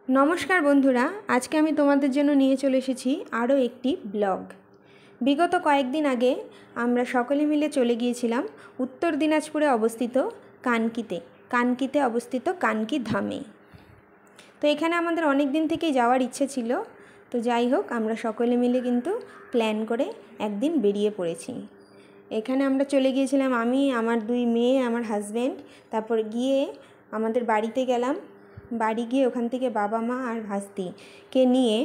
নমস্কার বন্ধুরা, আজকে আমি তোমাদের জন্য নিয়ে চলে এসেছি আরও একটি ব্লগ। বিগত কয়েকদিন আগে আমরা সকলে মিলে চলে গিয়েছিলাম উত্তর দিনাজপুরে অবস্থিত কানকিতে অবস্থিত কানকি ধামে। তো এখানে আমাদের অনেক দিন থেকেই যাওয়ার ইচ্ছে ছিল। তো যাই হোক, আমরা সকলে মিলে কিন্তু প্ল্যান করে একদিন বেরিয়ে পড়েছি। এখানে আমরা চলে গিয়েছিলাম, আমি, আমার 2 মেয়ে, আমার হাজব্যান্ড। তারপর গিয়ে আমাদের বাড়িতে গেলাম। বাড়ি গিয়ে ওখান থেকে বাবা মা আর ভাস্তিকে নিয়ে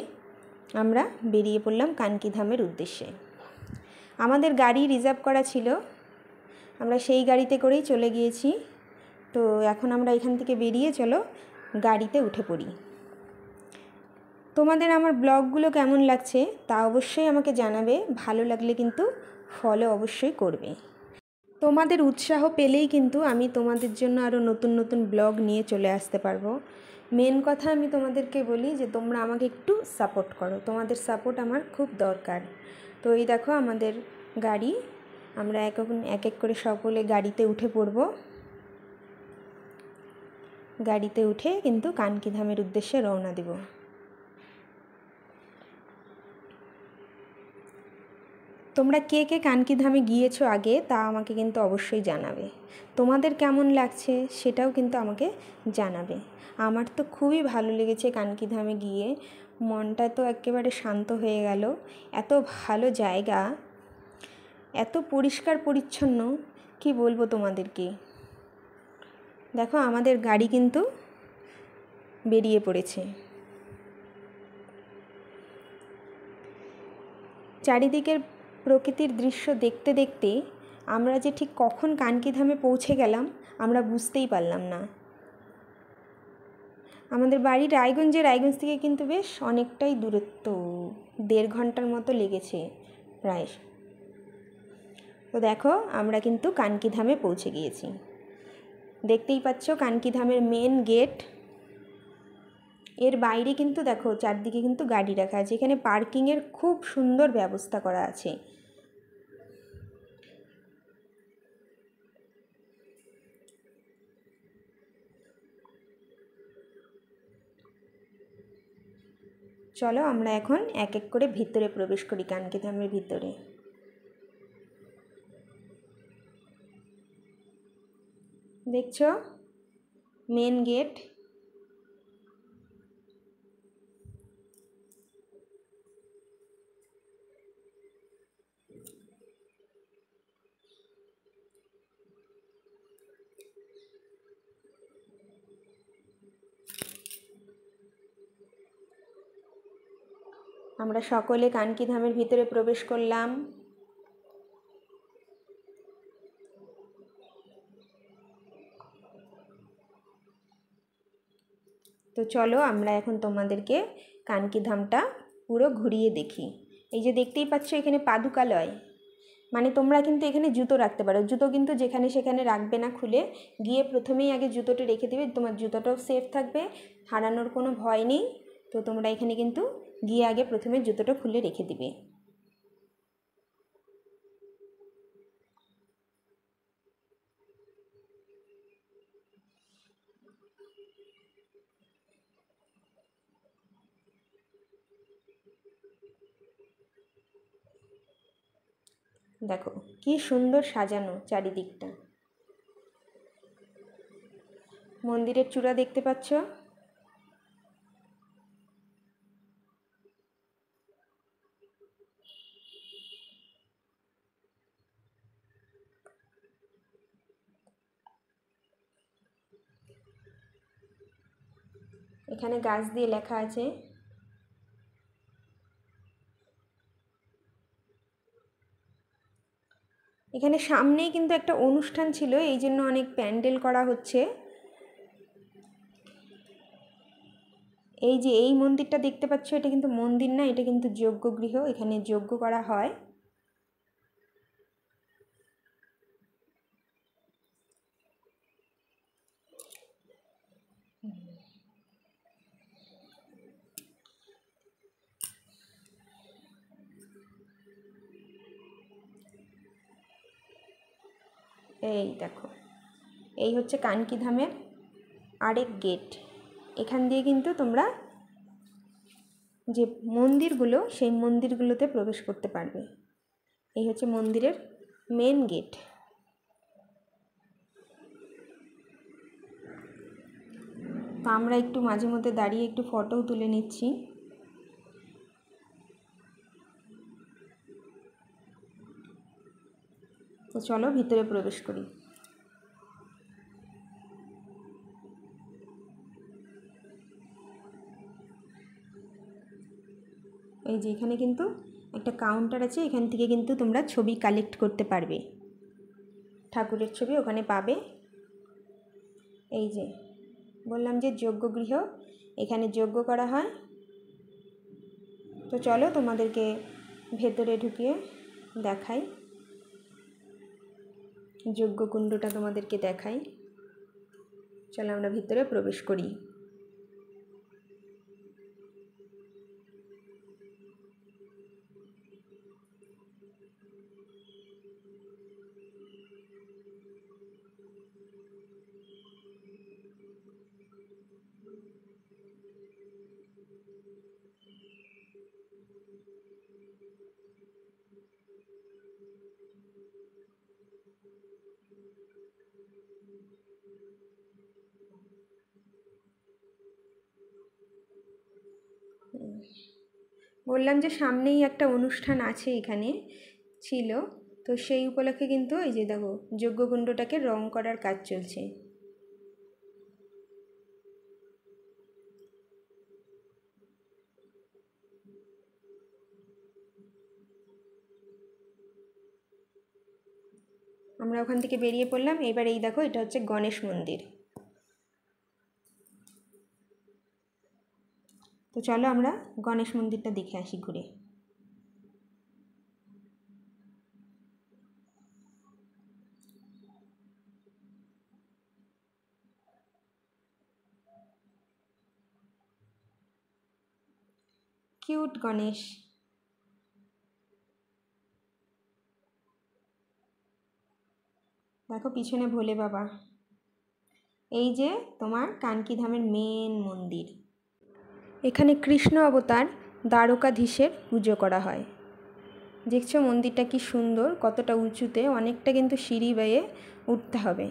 আমরা বেরিয়ে পড়লাম কানকি ধামের উদ্দেশ্যে। আমাদের গাড়ি রিজার্ভ করা ছিল, আমরা সেই গাড়িতে করেই চলে গিয়েছি। তো এখন আমরা এখান থেকে বেরিয়ে চলো গাড়িতে উঠে পড়ি। তোমাদের আমার ব্লগগুলো কেমন লাগছে তা অবশ্যই আমাকে জানাবে। ভালো লাগলে কিন্তু ফলো অবশ্যই করবে। তোমাদের উৎসাহ পেলেই কিন্তু আমি তোমাদের জন্য আরও নতুন নতুন ব্লগ নিয়ে চলে আসতে পারবো। মেন কথা আমি তোমাদেরকে বলি যে তোমরা আমাকে একটু সাপোর্ট করো, তোমাদের সাপোর্ট আমার খুব দরকার। তো এই দেখো আমাদের গাড়ি, আমরা এক এক করে সকলে গাড়িতে উঠে পড়ব। গাড়িতে উঠে কিন্তু কানকি ধামের উদ্দেশ্যে রওনা দেব। তোমরা কে কে কানকি ধামে গিয়েছো আগে তা আমাকে কিন্তু অবশ্যই জানাবে। তোমাদের কেমন লাগছে সেটাও কিন্তু আমাকে জানাবে। আমার তো খুবই ভালো লেগেছে কানকি ধামে গিয়ে, মনটা তো একেবারে শান্ত হয়ে গেল। এত ভালো জায়গা, এত পরিষ্কার পরিচ্ছন্ন, কি বলবো তোমাদেরকে। দেখো আমাদের গাড়ি কিন্তু বেরিয়ে পড়েছে। চারিদিকের প্রকৃতির দৃশ্য দেখতে দেখতে আমরা যে ঠিক কখন কানকি ধামে পৌঁছে গেলাম আমরা বুঝতেই পারলাম না। আমাদের বাড়ি রায়গঞ্জ থেকে কিন্তু বেশ অনেকটাই দূরত্ব, 1.5 ঘন্টার মতো লেগেছে প্রায়। তো দেখো আমরা কিন্তু কানকি ধামে পৌঁছে গিয়েছি। দেখতেই পাচ্ছ কানকি ধামের মেন গেট। এর বাইরে কিন্তু দেখো চারদিকে কিন্তু গাড়ি রাখা আছে, এখানে পার্কিংয়ের খুব সুন্দর ব্যবস্থা করা আছে। চলো আমরা এখন এক এক করে ভিতরে প্রবেশ করি কানকি ধামের ভিতরে। দেখছো মেন গেট। আমরা সকলে কানকি ধামের ভিতরে প্রবেশ করলাম। তো চলো আমরা এখন তোমাদেরকে কানকি ধামটা পুরো ঘুরিয়ে দেখি। এই যে দেখতেই পাচ্ছ এখানে পাদুকালয়, মানে তোমরা কিন্তু এখানে জুতো রাখতে পারো। জুতো কিন্তু যেখানে সেখানে রাখবে না, খুলে গিয়ে প্রথমেই আগে জুতোটা রেখে দেবে, তোমার জুতোটাও সেফ থাকবে, হারানোর কোনো ভয় নেই। তো তোমরা এখানে কিন্তু গিয়ে আগে প্রথমে জুতোটা খুলে রেখে দিবে। দেখো কি সুন্দর সাজানো চারিদিকটা। মন্দিরের চূড়া দেখতে পাচ্ছ। এখানে গাছ দিয়ে লেখা আছে। এখানে সামনেই কিন্তু একটা অনুষ্ঠান ছিল, এই জন্য অনেক প্যান্ডেল করা হচ্ছে। এই যে এই মন্দিরটা দেখতে পাচ্ছ, এটা কিন্তু মন্দির না, এটা কিন্তু যজ্ঞগৃহ, এখানে যজ্ঞ করা হয়। এই দেখো এই হচ্ছে কানকি ধামের আরেক গেট। এখান দিয়ে কিন্তু তোমরা যে মন্দিরগুলো, সেই মন্দিরগুলোতে প্রবেশ করতে পারবে। এই হচ্ছে মন্দিরের মেন গেট। তো আমরা একটু মাঝে মধ্যে দাঁড়িয়ে একটু ফটোও তুলে নিচ্ছি। তো চলো ভিতরে প্রবেশ করি। এই যে এখানে কিন্তু একটা কাউন্টার আছে, এখান থেকে কিন্তু তোমরা ছবি কালেক্ট করতে পারবে, ঠাকুরের ছবি ওখানে পাবে। এই যে বললাম যে যজ্ঞগৃহ, এখানে যজ্ঞ করা হয়। তো চলো তোমাদেরকে ভেতরে ঢুকিয়ে দেখাই, যজ্ঞকুণ্ডটা তোমাদেরকে দেখাই। চলো আমরা ভিতরে প্রবেশ করি। বললাম যে সামনেই একটা অনুষ্ঠান আছে, এখানে ছিল, তো সেই উপলক্ষে কিন্তু এই যে দেখো যজ্ঞকুণ্ডটাকে রং করার কাজ চলছে। আমরা ওখান থেকে বেরিয়ে পড়লাম। এবার এই দেখো, এটা হচ্ছে গণেশ মন্দির। তো চলো আমরা গণেশ মন্দিরটা দেখে আসি ঘুরে। কিউট গণেশ। দেখো পিছনে ভোলে বাবা। এই যে তোমার কানকি ধামের মেন মন্দির। এখানে কৃষ্ণ অবতার দ্বারকাধীশের পুজো করা হয়। দেখছো মন্দিরটা কি সুন্দর, কতটা উঁচুতে, অনেকটা কিন্তু সিঁড়ি বেয়ে উঠতে হবে।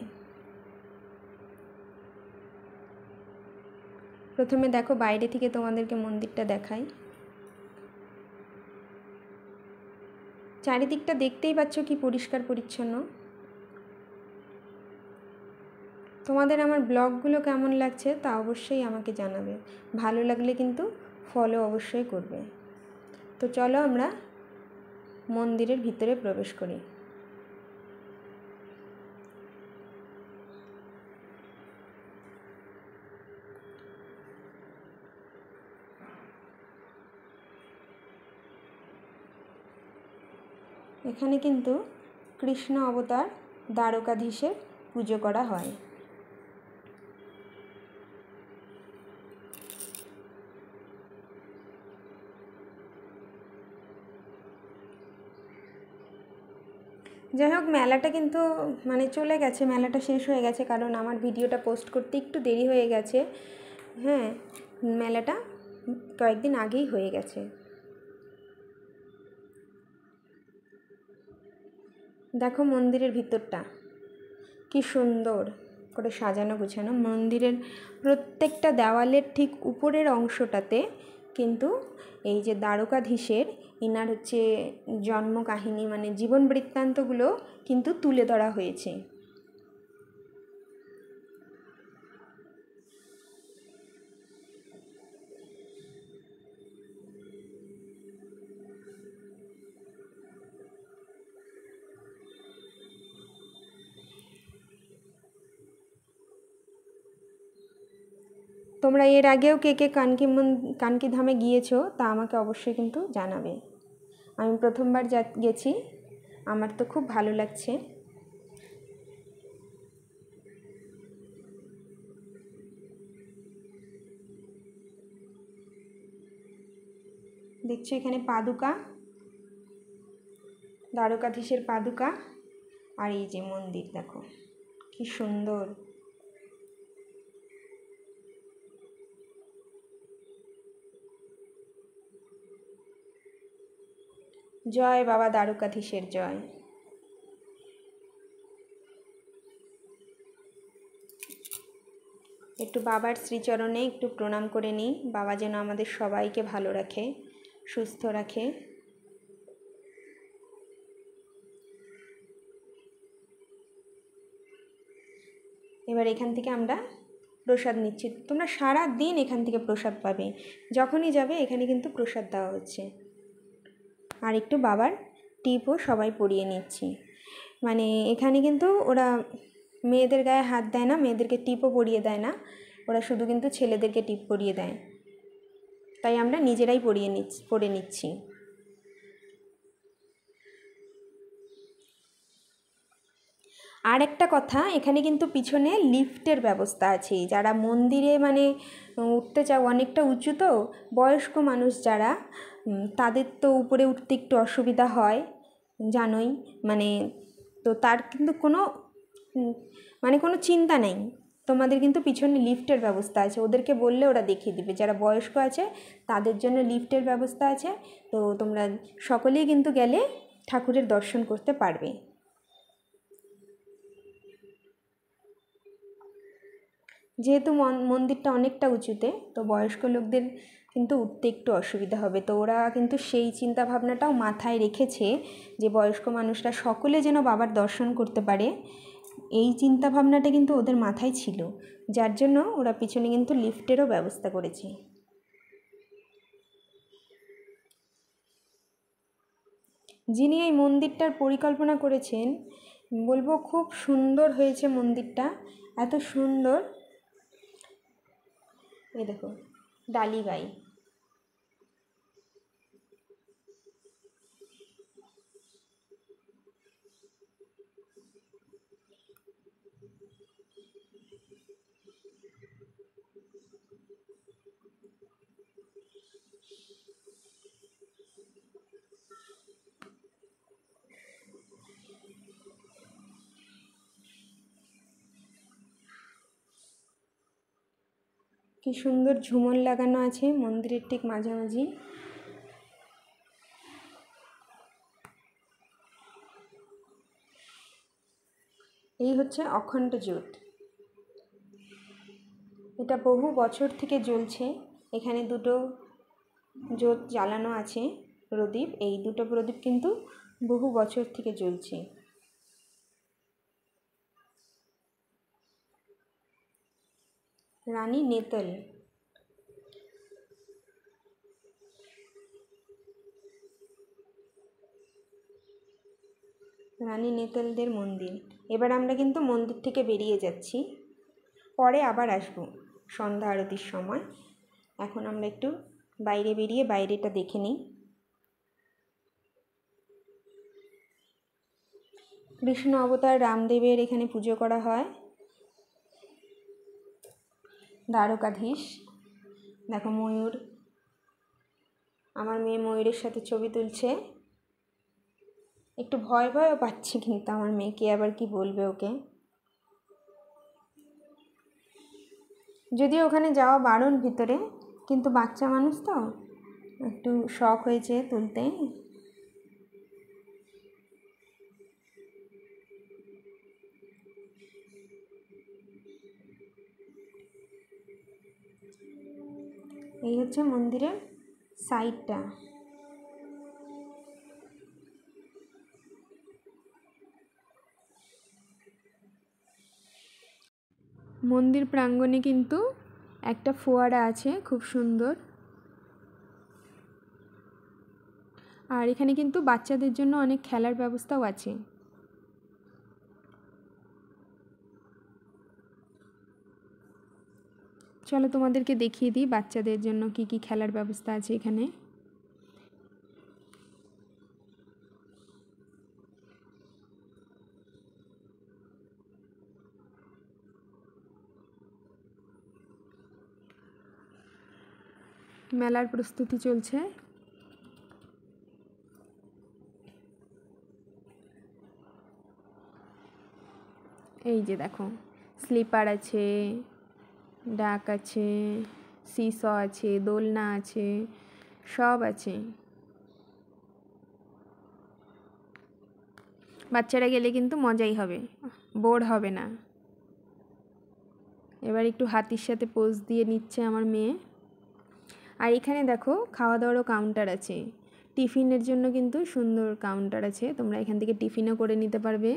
প্রথমে দেখো বাইরে থেকে তোমাদেরকে মন্দিরটা দেখাই। চারিদিকটা দেখতেই পাচ্ছ কি পরিষ্কার পরিচ্ছন্ন। তোমাদের আমার ব্লগগুলো কেমন লাগছে তা অবশ্যই আমাকে জানাবে, ভালো লাগলে কিন্তু ফলো অবশ্যই করবে। তো চলো আমরা মন্দিরের ভিতরে প্রবেশ করি। এখানে কিন্তু কৃষ্ণ অবতার দ্বারকাধীশের পুজো করা হয়। যাই হোক, মেলাটা কিন্তু মানে চলে গেছে, মেলাটা শেষ হয়ে গেছে, কারণ আমার ভিডিওটা পোস্ট করতে একটু দেরি হয়ে গেছে। হ্যাঁ, মেলাটা কয়েকদিন আগেই হয়ে গেছে। দেখো মন্দিরের ভিতরটা কি সুন্দর করে সাজানো গোছানো। মন্দিরের প্রত্যেকটা দেওয়ালের ঠিক উপরের অংশটাতে কিন্তু এই যে দ্বারকাধীশের ইনার হচ্ছে জন্ম কাহিনী, মানে জীবন বৃত্তান্তগুলো কিন্তু তুলে ধরা হয়েছে। তোমরা এর আগেও কে কে কানকি ধামে গিয়েছো তা আমাকে অবশ্যই কিন্তু জানাবে। আমি প্রথমবার গেছি, আমার তো খুব ভালো লাগছে। দেখছো এখানে পাদুকা, দ্বারকাধীশের পাদুকা, আর এই যে মন্দির দেখো কি সুন্দর। জয় বাবা দ্বারকাধীশের জয়। একটু বাবার শ্রীচরণে একটু প্রণাম করে নিই, বাবা যেন আমাদের সবাইকে ভালো রাখে, সুস্থ রাখে। এবার এখান থেকে আমরা প্রসাদ নিচ্ছি। তোমরা সারা দিন এখান থেকে প্রসাদ পাবে, যখনই যাবে এখানে কিন্তু প্রসাদ দেওয়া হচ্ছে। আর একটু বাবার টিপও সবাই পরিয়ে নিচ্ছি। মানে এখানে কিন্তু ওরা মেয়েদের গায়ে হাত দেয় না, মেয়েদেরকে টিপও পরিয়ে দেয় না, ওরা শুধু কিন্তু ছেলেদেরকে টিপ পরিয়ে দেয়, তাই আমরা নিজেরাই পরে নিচ্ছি। আর একটা কথা, এখানে কিন্তু পিছনে লিফটের ব্যবস্থা আছে। যারা মন্দিরে মানে উঠতে চাও, অনেকটা উঁচু তো, বয়স্ক মানুষ যারা, তাদের তো উপরে উঠতে একটু অসুবিধা হয় জানোই, মানে তো তার কিন্তু কোনো চিন্তা নেই। তোমাদের কিন্তু পিছনে লিফটের ব্যবস্থা আছে, ওদেরকে বললে ওরা দেখিয়ে দিবে। যারা বয়স্ক আছে তাদের জন্য লিফটের ব্যবস্থা আছে, তো তোমরা সকলেই কিন্তু গেলে ঠাকুরের দর্শন করতে পারবে। যেহেতু মন্দিরটা অনেকটা উঁচুতে, তো বয়স্ক লোকদের কিন্তু উঠতে একটু অসুবিধা হবে, তো ওরা কিন্তু সেই চিন্তা ভাবনাটাও মাথায় রেখেছে যে বয়স্ক মানুষরা সকলে যেন বাবার দর্শন করতে পারে। এই চিন্তা ভাবনাটা কিন্তু ওদের মাথায় ছিল, যার জন্য ওরা পিছনে কিন্তু লিফটেরও ব্যবস্থা করেছে। যিনি এই মন্দিরটার পরিকল্পনা করেছেন, বলবো খুব সুন্দর হয়েছে মন্দিরটা, এত সুন্দর। এই দেখো ডালিবাই, কি সুন্দর ঝুমর লাগানো আছে মন্দিরের ঠিক মাঝামাঝি। এই হচ্ছে অখণ্ড জ্যোত, এটা বহু বছর থেকে জ্বলছে। এখানে দুটো জ্যোত জ্বালানো আছে, প্রদীপ, এই দুটো প্রদীপ কিন্তু বহু বছর থেকে জ্বলছে। রানী নেতল, রানী নেতলদের মন্দির। এবার আমরা কিন্তু মন্দির থেকে বেরিয়ে যাচ্ছি, পরে আবার আসবো সন্ধ্যা আরতির সময়। এখন আমরা একটু বাইরে বেরিয়ে বাইরেটা দেখে নিই। কৃষ্ণ অবতার রামদেবের এখানে পুজো করা হয়। দ্বারকাধীশ, দেখো ময়ূর, আমার মেয়ে ময়ূরের সাথে ছবি তুলছে। একটু ভয় ভয়ও পাচ্ছি কিন্তু আমার মেয়েকে, আবার কি বলবে ওকে। যদিও ওখানে যাওয়া বারণ ভিতরে, কিন্তু বাচ্চা মানুষ তো একটু শখ হয়েছে তুলতে। এই হচ্ছে মন্দিরের সাইডটা। মন্দির প্রাঙ্গণে কিন্তু একটা ফোয়ারা আছে, খুব সুন্দর। আর এখানে কিন্তু বাচ্চাদের জন্য অনেক খেলার ব্যবস্থাও আছে। চলো তোমাদেরকে দেখিয়ে দিই বাচ্চাদের জন্য কি কি খেলার ব্যবস্থা আছে এখানে। মেলার প্রস্তুতি চলছে। এই যে দেখো, স্লিপার আছে, ডাক আছে, সিস আছে, দোলনা আছে, সব আছে। বাচ্চারা গেলে কিন্তু মজাই হবে, বোর হবে না। এবার একটু হাতির সাথে পোজ দিয়ে নিচ্ছে আমার মেয়ে। আর এখানে দেখো খাওয়া দাওয়ারও কাউন্টার আছে, টিফিনের জন্য কিন্তু সুন্দর কাউন্টার আছে, তোমরা এখান থেকে টিফিনও করে নিতে পারবে।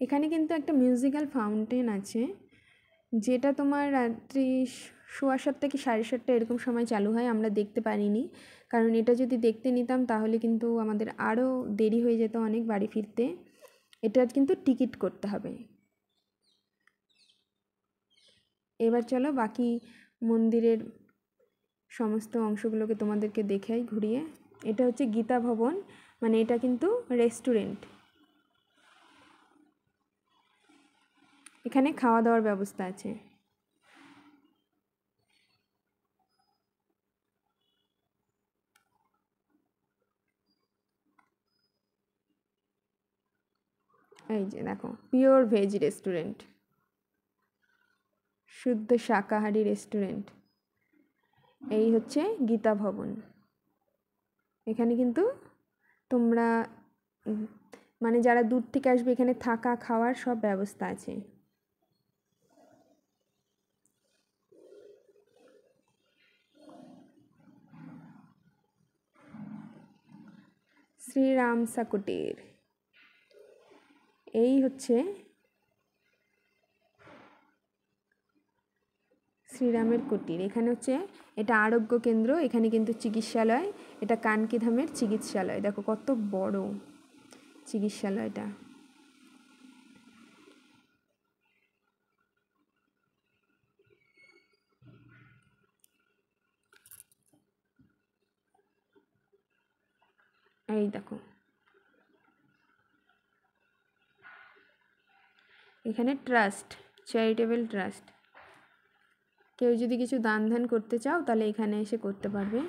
এখানে কিন্তু একটা মিউজিক্যাল ফাউন্টেন আছে, যেটা তোমার রাত্রি 7:15 থেকে 7:30 এরকম সময় চালু হয়। আমরা দেখতে পারিনি, কারণ এটা যদি দেখতে নিতাম তাহলে কিন্তু আমাদের আরও দেরি হয়ে যেত অনেক বাড়ি ফিরতে। এটা কিন্তু টিকিট করতে হবে। এবার চলো বাকি মন্দিরের সমস্ত অংশগুলোকে তোমাদেরকে দেখাই ঘুরিয়ে। এটা হচ্ছে গীতা ভবন, মানে এটা কিন্তু রেস্টুরেন্ট। এখানে খাওয়া দাওয়ার ব্যবস্থা আছে। এই যে দেখো, পিওর ভেজ রেস্টুরেন্ট, শুদ্ধ শাকাহারি রেস্টুরেন্ট। এই হচ্ছে গীতা ভবন। এখানে কিন্তু তোমরা মানে যারা দূর থেকে আসবে, এখানে থাকা খাওয়ার সব ব্যবস্থা আছে। শ্রীরাম সাকুটির, এই হচ্ছে শ্রীরামের কুটির। এখানে হচ্ছে এটা আরোগ্য কেন্দ্র, এখানে কিন্তু চিকিৎসালয়, এটা কানকিধামের চিকিৎসালয়। দেখো কত বড় চিকিৎসালয়টা। এই দেখো, এখানে ট্রাস্ট, চ্যারিটেবল ট্রাস্ট। কেউ যদি কিছু দান ধ্যান করতে চাও তাহলে এখানে এসে করতে পারবে।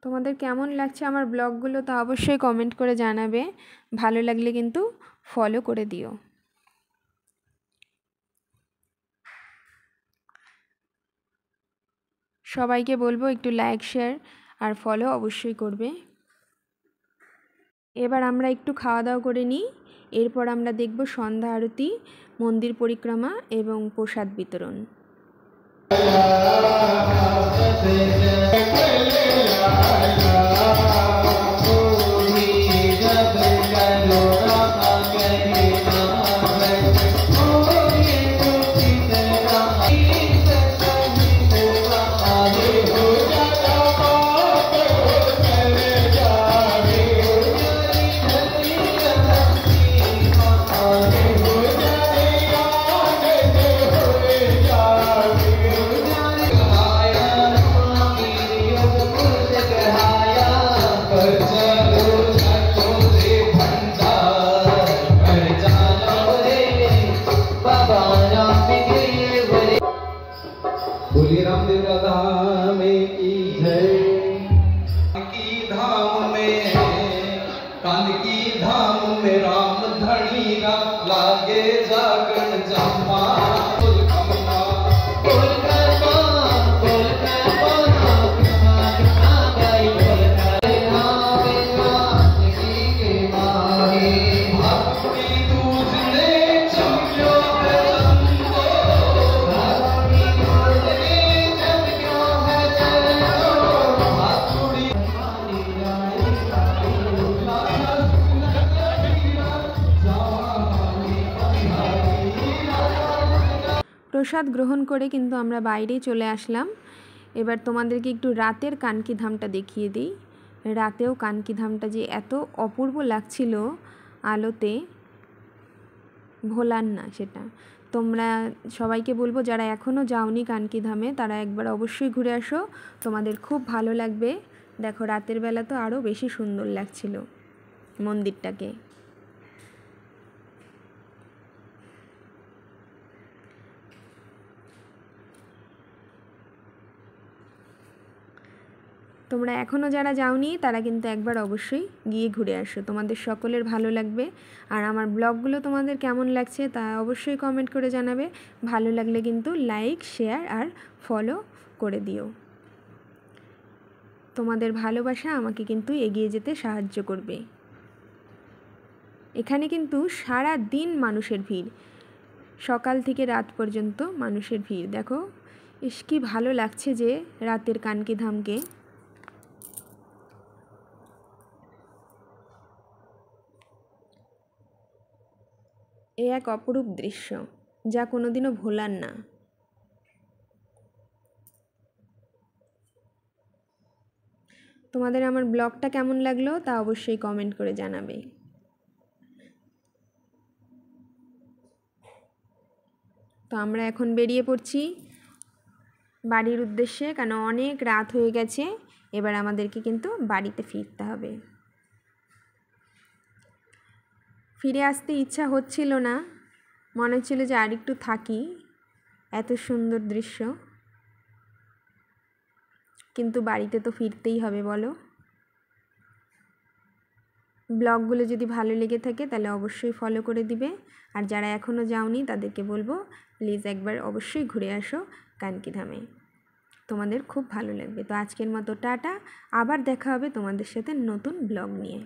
তোমাদের কেমন লাগছে আমার ব্লগগুলো তা অবশ্যই কমেন্ট করে জানাবে। ভালো লাগলে কিন্তু ফলো করে দিও। সবাইকে বলবো একটু লাইক, শেয়ার আর ফলো অবশ্যই করবে। এবার আমরা একটু খাওয়া দাওয়া করে নিই, এরপর আমরা দেখব সন্ধ্যা আরতি, মন্দির পরিক্রমা এবং প্রসাদ বিতরণ। প্রসাদ গ্রহণ করে কিন্তু আমরা বাইরে চলে আসলাম। এবার তোমাদেরকে একটু রাতের কানকিধামটা দেখিয়ে দিই। রাতেও কানকিধামটা যে এত অপূর্ব লাগছিল আলোতে, ভোলার না সেটা। তোমরা সবাইকে বলবো যারা এখনও যাওনি কানকিধামে তারা একবার অবশ্যই ঘুরে আসো, তোমাদের খুব ভালো লাগবে। দেখো রাতের বেলা তো আরও বেশি সুন্দর লাগছিল মন্দিরটাকে। তোমরা এখনও যারা যাওনি তারা কিন্তু একবার অবশ্যই গিয়ে ঘুরে আসো, তোমাদের সকলের ভালো লাগবে। আর আমার ব্লগগুলো তোমাদের কেমন লাগছে তা অবশ্যই কমেন্ট করে জানাবে। ভালো লাগলে কিন্তু লাইক, শেয়ার আর ফলো করে দিও। তোমাদের ভালোবাসা আমাকে কিন্তু এগিয়ে যেতে সাহায্য করবে। এখানে কিন্তু সারা দিন মানুষের ভিড়, সকাল থেকে রাত পর্যন্ত মানুষের ভিড়। দেখো ইস কি ভালো লাগছে যে রাতের কানকি ধামকে। এ এক অপরূপ দৃশ্য যা কোনোদিনও ভোলার না। তোমাদের আমার ব্লগটা কেমন লাগলো তা অবশ্যই কমেন্ট করে জানাবে। তো আমরা এখন বেরিয়ে পড়ছি বাড়ির উদ্দেশ্যে, কারণ অনেক রাত হয়ে গেছে। এবার আমাদেরকে কিন্তু বাড়িতে ফিরতে হবে। ফিরে আসতে ইচ্ছা হচ্ছিল না, মনে হচ্ছিল যে আর একটু থাকি, এত সুন্দর দৃশ্য। কিন্তু বাড়িতে তো ফিরতেই হবে বলো। ব্লগগুলো যদি ভালো লেগে থাকে তাহলে অবশ্যই ফলো করে দিবে। আর যারা এখনও যাওনি তাদেরকে বলবো প্লিজ একবার অবশ্যই ঘুরে আসো কানকি ধামে, তোমাদের খুব ভালো লাগবে। তো আজকের মতো টাটা, আবার দেখা হবে তোমাদের সাথে নতুন ব্লগ নিয়ে।